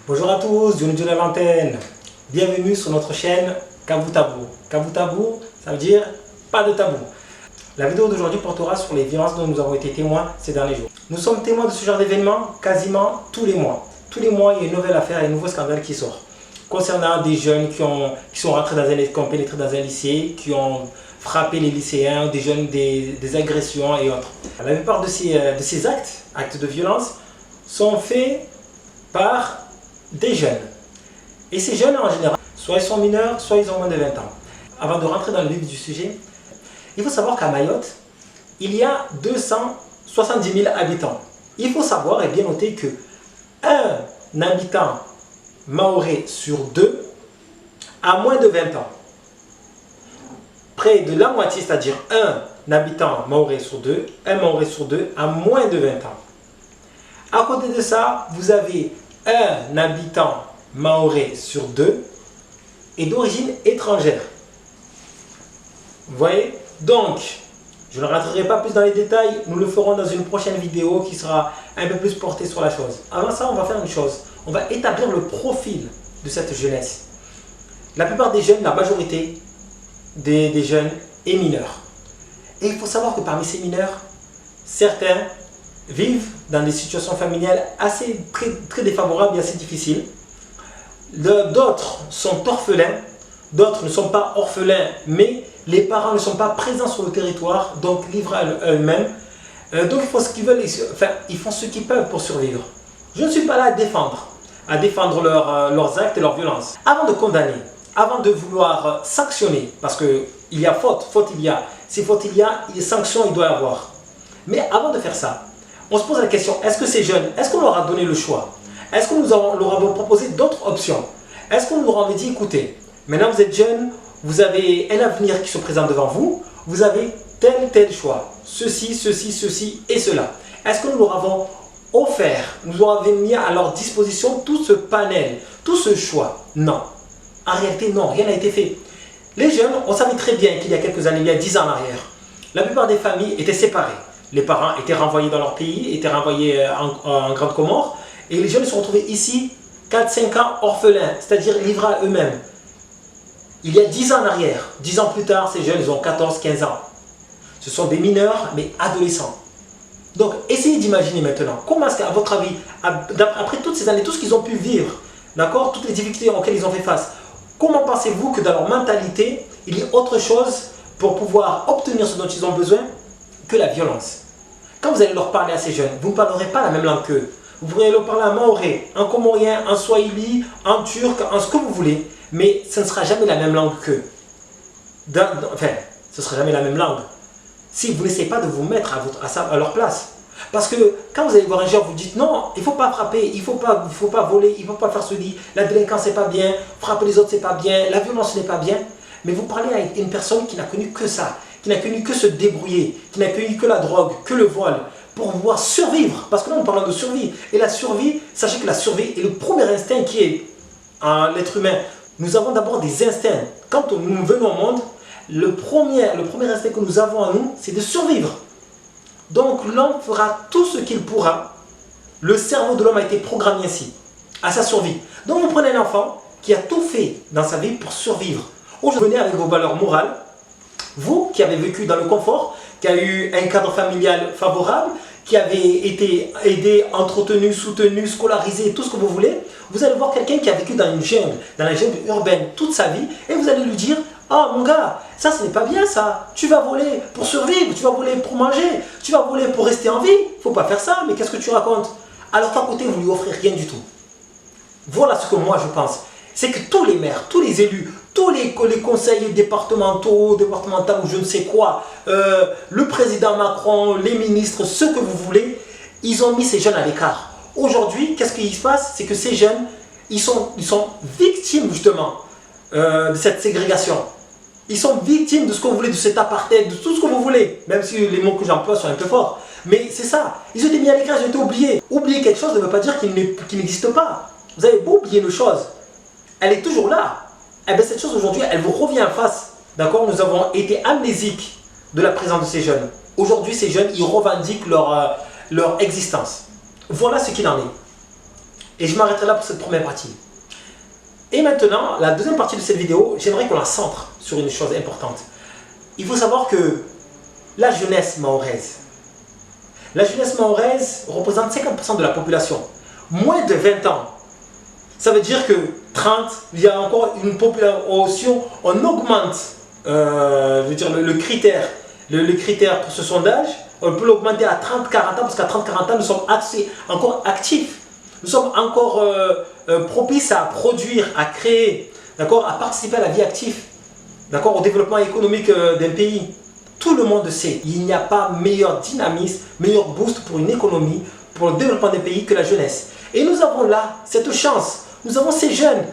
Bonjour à tous, Johnny Johnny à l'antenne. Bienvenue sur notre chaîne Kabou Tabou. Kabou Tabou, ça veut dire pas de tabou. La vidéo d'aujourd'hui portera sur les violences dont nous avons été témoins ces derniers jours. Nous sommes témoins de ce genre d'événements quasiment tous les mois. Tous les mois, il y a une nouvelle affaire, un nouveau scandale qui sort. Concernant des jeunes qui sont rentrés qui ont pénétré dans un lycée, qui ont frappé les lycéens, des jeunes, des agressions et autres. La plupart de ces actes de violence, sont faits par des jeunes. Et ces jeunes, en général, soit ils sont mineurs, soit ils ont moins de 20 ans. Avant de rentrer dans le vif du sujet, il faut savoir qu'à Mayotte, il y a 270 000 habitants. Il faut savoir et bien noter que un habitant mahorais sur deux a moins de 20 ans. Près de la moitié, c'est-à-dire un habitant mahorais sur deux, un mahorais sur deux a moins de 20 ans. À côté de ça, vous avez un habitant mahorais sur deux est d'origine étrangère. Vous voyez? Donc, je ne rentrerai pas plus dans les détails, nous le ferons dans une prochaine vidéo qui sera un peu plus portée sur la chose. Avant ça, on va faire une chose, on va établir le profil de cette jeunesse. La plupart des jeunes, la majorité des jeunes est mineur. Et il faut savoir que parmi ces mineurs, certains vivent dans des situations familiales très défavorables et assez difficiles. D'autres sont orphelins, d'autres ne sont pas orphelins, mais les parents ne sont pas présents sur le territoire, donc livrés à eux-mêmes. Donc ils font ce qu'ils veulent, ils font ce qu'ils peuvent pour survivre. Je ne suis pas là à défendre leurs actes et leurs violences. Avant de condamner, avant de vouloir sanctionner, parce qu'il y a faute il y a, si faute il y a, sanction il doit y avoir. Mais avant de faire ça, on se pose la question, est-ce que ces jeunes, est-ce qu'on leur a donné le choix? Est-ce que nous leur avons proposé d'autres options? Est-ce qu'on leur avait dit, écoutez, maintenant vous êtes jeunes, vous avez un avenir qui se présente devant vous, vous avez tel choix, ceci et cela. Est-ce que nous leur avons offert, nous leur avons mis à leur disposition tout ce panel, tout ce choix? Non. En réalité, non, rien n'a été fait. Les jeunes, on savait très bien qu'il y a quelques années, il y a 10 ans en arrière, la plupart des familles étaient séparées. Les parents étaient renvoyés dans leur pays, étaient renvoyés en Grande Comore, et les jeunes se sont retrouvés ici, 4-5 ans orphelins, c'est-à-dire livrés à eux-mêmes. Il y a 10 ans en arrière, 10 ans plus tard, ces jeunes, ils ont 14-15 ans. Ce sont des mineurs, mais adolescents. Donc, essayez d'imaginer maintenant, comment est-ce qu'à votre avis, après toutes ces années, tout ce qu'ils ont pu vivre, d'accord, toutes les difficultés auxquelles ils ont fait face, comment pensez-vous que dans leur mentalité, il y a autre chose pour pouvoir obtenir ce dont ils ont besoin que la violence? Quand vous allez leur parler à ces jeunes, vous ne parlerez pas la même langue qu'eux. Vous pourrez leur parler en mahorais, en comorien, en swahili, en turc, en ce que vous voulez, mais ce ne sera jamais la même langue qu'eux. Enfin, ce ne sera jamais la même langue. Si vous n'essayez pas de vous mettre à leur place. Parce que quand vous allez voir un jeune, vous dites non, il ne faut pas frapper, il ne faut pas voler, il ne faut pas faire ceci, la délinquance c'est pas bien, frapper les autres c'est pas bien, la violence n'est pas bien. Mais vous parlez à une personne qui n'a connu que ça, qui n'a connu que se débrouiller, qui n'a connu que la drogue, que le voile, pour pouvoir survivre. Parce que là, nous parlons de survie. Et la survie, sachez que la survie est le premier instinct qui est en l'être humain. Nous avons d'abord des instincts. Quand nous venons au monde, le premier instinct que nous avons en nous, c'est de survivre. Donc l'homme fera tout ce qu'il pourra. Le cerveau de l'homme a été programmé ainsi, à sa survie. Donc vous prenez un enfant qui a tout fait dans sa vie pour survivre. Aujourd'hui, venez avec vos valeurs morales. Vous qui avez vécu dans le confort, qui a eu un cadre familial favorable, qui avez été aidé, entretenu, soutenu, scolarisé, tout ce que vous voulez, vous allez voir quelqu'un qui a vécu dans la jungle urbaine toute sa vie, et vous allez lui dire, ah mon gars, ça ce n'est pas bien ça, tu vas voler pour survivre, tu vas voler pour manger, tu vas voler pour rester en vie, il ne faut pas faire ça, mais qu'est-ce que tu racontes? Alors qu'à côté, vous lui offrez rien du tout. Voilà ce que moi je pense. C'est que tous les maires, tous les élus, tous les conseillers départementaux ou je ne sais quoi, le président Macron, les ministres, ce que vous voulez, ils ont mis ces jeunes à l'écart. Aujourd'hui, qu'est-ce qui se passe? C'est que ces jeunes, ils sont victimes justement de cette ségrégation. Ils sont victimes de ce que vous voulez, de cet apartheid, de tout ce que vous voulez, même si les mots que j'emploie sont un peu forts. Mais c'est ça, ils ont été mis à l'écart, ils ont été oubliés. Oublier quelque chose ne veut pas dire qu'il n'existe pas. Vous avez beau oublier une chose, elle est toujours là. Et bien cette chose aujourd'hui, elle vous revient en face. D'accord? Nous avons été amnésiques de la présence de ces jeunes. Aujourd'hui, ces jeunes, ils revendiquent leur existence. Voilà ce qu'il en est. Et je m'arrêterai là pour cette première partie. Et maintenant, la deuxième partie de cette vidéo, j'aimerais qu'on la centre sur une chose importante. Il faut savoir que la jeunesse mahoraise représente 50% de la population. Moins de 20 ans. Ça veut dire que 30, il y a encore une population, on augmente le critère pour ce sondage, on peut l'augmenter à 30-40 ans, parce qu'à 30-40 ans, nous sommes encore actifs. Nous sommes encore propices à produire, à créer, à participer à la vie active, au développement économique d'un pays. Tout le monde sait, il n'y a pas meilleur dynamisme, meilleur boost pour une économie, pour le développement d'un pays que la jeunesse. Et nous avons là cette chance. Nous avons ces jeunes,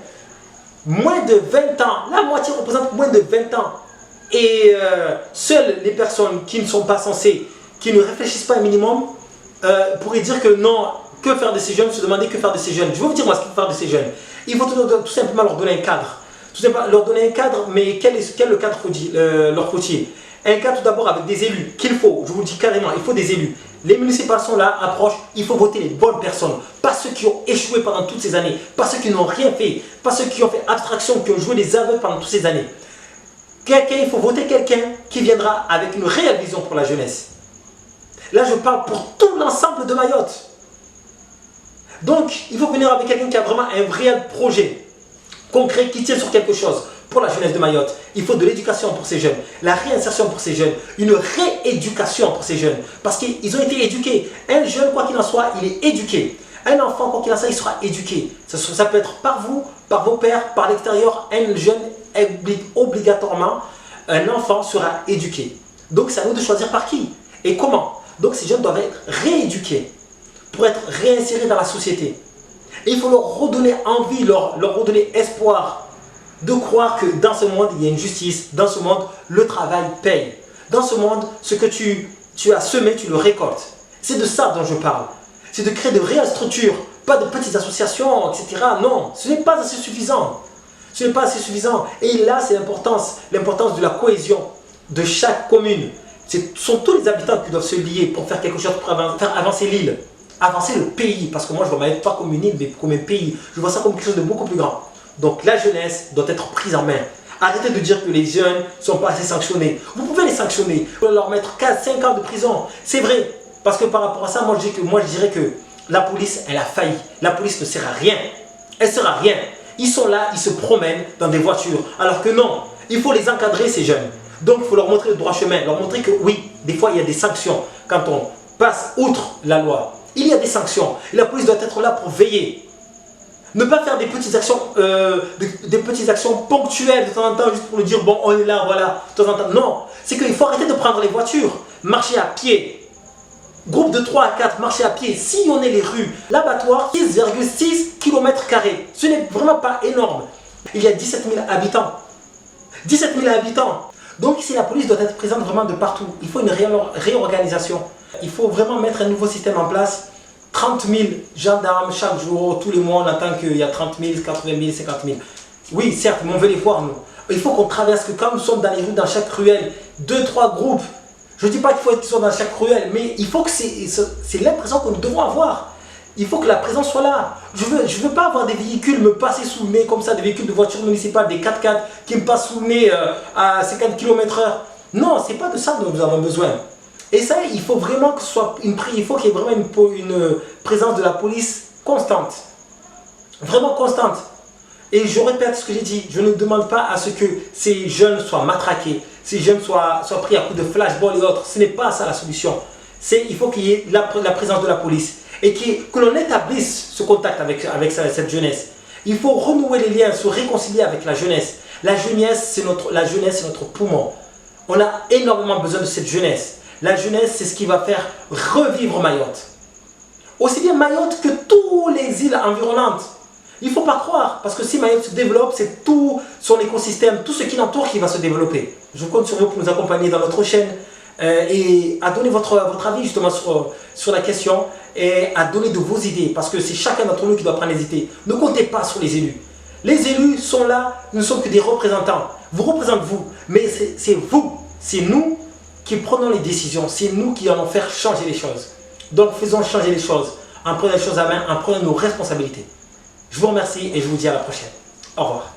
moins de 20 ans, la moitié représente moins de 20 ans. Et seules les personnes qui ne sont pas censées, qui ne réfléchissent pas un minimum, pourraient dire que non, que faire de ces jeunes, se demander que faire de ces jeunes. Je vais vous dire moi ce qu'il faut faire de ces jeunes. Il faut tout simplement leur donner un cadre. Tout simplement leur donner un cadre, mais quel cadre leur faut-il? Un cadre tout d'abord avec des élus, qu'il faut, je vous le dis carrément, il faut des élus. Les municipales sont là, approchent, il faut voter les bonnes personnes. Pas ceux qui ont échoué pendant toutes ces années, pas ceux qui n'ont rien fait, pas ceux qui ont fait abstraction, qui ont joué les aveugles pendant toutes ces années. Il faut voter quelqu'un qui viendra avec une réelle vision pour la jeunesse. Là, je parle pour tout l'ensemble de Mayotte. Donc, il faut venir avec quelqu'un qui a vraiment un réel projet concret, qui tient sur quelque chose. Pour la jeunesse de Mayotte, il faut de l'éducation pour ces jeunes, la réinsertion pour ces jeunes, une rééducation pour ces jeunes, parce qu'ils ont été éduqués. Un jeune, quoi qu'il en soit, il est éduqué. Un enfant, quoi qu'il en soit, il sera éduqué. Ça peut être par vous, par vos pères, par l'extérieur. Un jeune, obligatoirement, un enfant sera éduqué. Donc, c'est à nous de choisir par qui et comment. Donc, ces jeunes doivent être rééduqués pour être réinsérés dans la société. Et il faut leur redonner envie, leur redonner espoir, de croire que dans ce monde, il y a une justice. Dans ce monde, le travail paye. Dans ce monde, ce que tu as semé, tu le récoltes. C'est de ça dont je parle. C'est de créer de réelles structures, pas de petites associations, etc. Non, ce n'est pas assez suffisant. Ce n'est pas assez suffisant. Et là, c'est l'importance de la cohésion de chaque commune. Ce sont tous les habitants qui doivent se lier pour faire quelque chose, pour faire avancer l'île, avancer le pays. Parce que moi, je ne vois même pas comme une île, mais comme un pays. Je vois ça comme quelque chose de beaucoup plus grand. Donc la jeunesse doit être prise en main. Arrêtez de dire que les jeunes ne sont pas assez sanctionnés. Vous pouvez les sanctionner. Vous pouvez leur mettre 4-5 ans de prison. C'est vrai. Parce que par rapport à ça, moi je dirais que la police, elle a failli. La police ne sert à rien. Elle ne sert à rien. Ils sont là, ils se promènent dans des voitures. Alors que non, il faut les encadrer ces jeunes. Donc il faut leur montrer le droit chemin. Leur montrer que oui, des fois il y a des sanctions. Quand on passe outre la loi, il y a des sanctions. Et la police doit être là pour veiller. Ne pas faire des petites actions ponctuelles de temps en temps, juste pour nous dire, bon, on est là, voilà, de temps en temps. Non, c'est qu'il faut arrêter de prendre les voitures, marcher à pied. Groupe de 3 à 4, marcher à pied, sillonner les rues. L'abattoir, 6,6 km². Ce n'est vraiment pas énorme. Il y a 17 000 habitants. 17 000 habitants. Donc ici, la police doit être présente vraiment de partout. Il faut une réorganisation. Il faut vraiment mettre un nouveau système en place. 30 000 gendarmes chaque jour, tous les mois, on entend qu'il y a 30 000, 80 000, 50 000. Oui, certes, mais on veut les voir, nous. Il faut qu'on traverse, que quand nous sommes dans les rues, dans chaque ruelle, 2-3 groupes. Je ne dis pas qu'il faut qu'ils soient dans chaque ruelle, mais il faut que c'est l'impression que nous devons avoir. Il faut que la présence soit là. Je veux pas avoir des véhicules me passer sous le nez, comme ça, des véhicules de voitures municipales, des 4x4 qui me passent sous le nez à 50 km/h. Non, ce n'est pas de ça dont nous avons besoin. Et ça, il faut vraiment que ce soit il faut qu'il y ait vraiment une présence de la police constante. Vraiment constante. Et je répète ce que j'ai dit, je ne demande pas à ce que ces jeunes soient matraqués, ces jeunes soient pris à coups de flashball et autres. Ce n'est pas ça la solution. Il faut qu'il y ait la présence de la police et que l'on établisse ce contact avec cette jeunesse. Il faut renouer les liens, se réconcilier avec la jeunesse. La jeunesse, c'est notre poumon. On a énormément besoin de cette jeunesse. La jeunesse, c'est ce qui va faire revivre Mayotte. Aussi bien Mayotte que toutes les îles environnantes. Il ne faut pas croire, parce que si Mayotte se développe, c'est tout son écosystème, tout ce qui l'entoure qui va se développer. Je compte sur vous pour nous accompagner dans notre chaîne et à donner votre avis justement sur la question et à donner de vos idées, parce que c'est chacun d'entre nous qui doit prendre les idées. Ne comptez pas sur les élus. Les élus sont là, nous ne sommes que des représentants. Vous représentez vous, mais c'est vous, c'est nous qui prenons les décisions, c'est nous qui allons faire changer les choses. Donc faisons changer les choses, en prenant les choses à main, en prenant nos responsabilités. Je vous remercie et je vous dis à la prochaine. Au revoir.